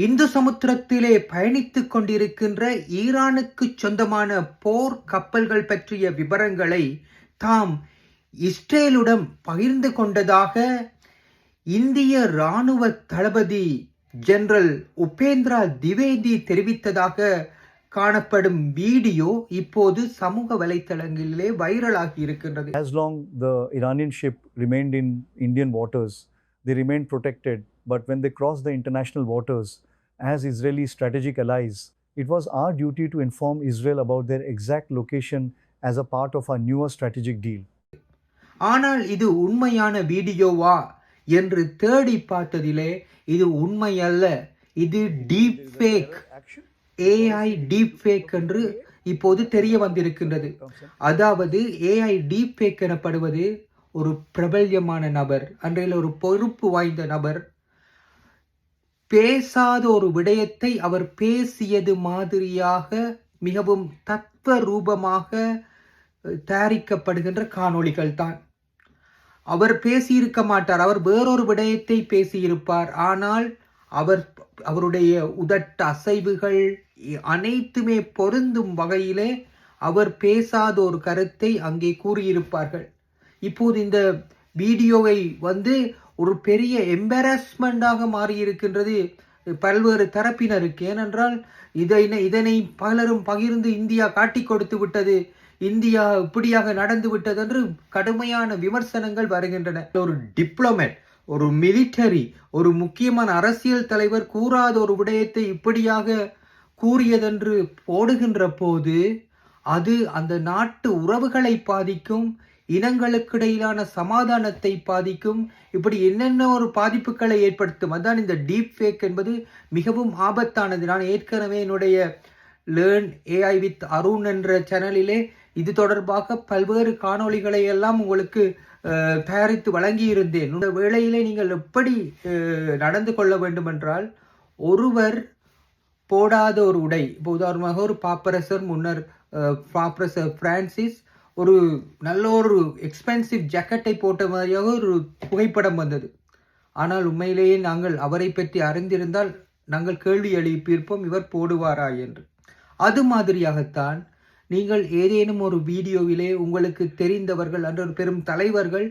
இந்து சமுத்திரத்திலே பயணித்துக் கொண்டிருக்கின்ற ஈரானுக்கு சொந்தமான போர் கப்பல்கள் பற்றிய விவரங்களை தாம் இஸ்ரேலுடன் பகிர்ந்து கொண்டதாக இந்திய இராணுவ தளபதி ஜெனரல் உபேந்திரா திவேதி தெரிவித்ததாக காணப்படும் வீடியோ இப்போது சமூக வலைத்தளங்களிலே வைரலாகி இருக்கின்றது. As long the Iranian ship remained in Indian waters, they remained protected. But when they crossed the international waters as Israeli strategic allies, it was our duty to inform Israel about their exact location as a part of our newer strategic deal. ஆனால் இது உண்மையான வீடியோவா என்று தேடி பார்த்ததிலே இது உண்மை அல்ல, இது deep fake, AI deep fake என்று இப்போது தெரிய வந்திருக்கின்றது. அதாவது ஏஐ டீப் ஃபேக் எனப்படுவது ஒரு பிரபல்யமான நபர், அன்றையில் ஒரு பொறுப்பு வாய்ந்த நபர் பேசாத ஒரு விடயத்தை அவர் பேசியது மாதிரியாக மிகவும் தத்துவ ரூபமாக தயாரிக்கப்படுகின்ற காணொளிகள் தான். அவர் பேசியிருக்க மாட்டார், அவர் வேறொரு விடயத்தை பேசியிருப்பார். ஆனால் அவருடைய உதட்ட அசைவுகள் அனைத்துமே பொருந்தும் வகையிலே அவர் பேசாத ஒரு கருத்தை அங்கே கூறியிருப்பார்கள். இப்போது இந்த வீடியோவை ஒரு பெரிய எம்பராஸ்மெண்டாக மாறியிருக்கின்றது பல்வேறு தரப்பினருக்கு. ஏனென்றால் இதனை பலரும் பகிர்ந்து இந்தியா காட்டி கொடுத்து விட்டது, இந்தியா இப்படியாக நடந்து விட்டது என்று கடுமையான விமர்சனங்கள் வருகின்றன. ஒரு டிப்ளமேட், ஒரு மிலிட்டரி, ஒரு முக்கியமான அரசியல் தலைவர் கூறாத ஒரு விடயத்தை இப்படியாக கூறியதென்று போடுகின்ற போது அது அந்த நாட்டு உறவுகளை பாதிக்கும், இனங்களுக்கிடையிலான சமாதானத்தை பாதிக்கும், இப்படி என்னென்ன ஒரு பாதிப்புகளை ஏற்படுத்தும். அதான் இந்த டீப் ஃபேக் என்பது மிகவும் ஆபத்தானது. நான் ஏற்கனவே என்னுடைய லேர்ன் ஏஐ வித் அருண் என்ற சேனலிலே இது தொடர்பாக பல்வேறு காணொளிகளை எல்லாம் உங்களுக்கு தயாரித்து வழங்கியிருந்தேன். இந்த வேளையிலே நீங்கள் எப்படி நடந்து கொள்ள வேண்டும் என்றால், ஒருவர் போடாத ஒரு உடை, இப்போ உதாரணமாக ஒரு பாப்பரசர், முன்னர் பாப்பரசர் பிரான்சிஸ் ஒரு நல்ல ஒரு எக்ஸ்பென்சிவ் ஜாக்கெட்டை போட்ட மாதிரியாக ஒரு புகைப்படம் வந்தது. ஆனால் உண்மையிலேயே நாங்கள் அவரை பற்றி அறிந்திருந்தால் நாங்கள் கேள்வி எழுப்பியிருப்போம், இவர் போடுவாரா என்று. அது மாதிரியாகத்தான் நீங்கள் ஏதேனும் ஒரு வீடியோவிலே உங்களுக்கு தெரிந்தவர்கள் அன்ற ஒரு பெரும் தலைவர்கள்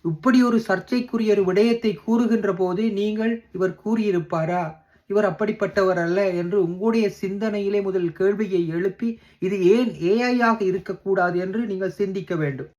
இப்படி ஒரு சர்ச்சைக்குரிய ஒரு விடயத்தை கூறுகின்ற போது நீங்கள் இவர் கூறியிருப்பாரா, இவர் அப்படிப்பட்டவர் அல்ல என்று உங்களுடைய சிந்தனையிலே முதல் கேள்வியை எழுப்பி இது ஏன் ஏஐயாக இருக்கக்கூடாது என்று நீங்கள் சிந்திக்க வேண்டும்.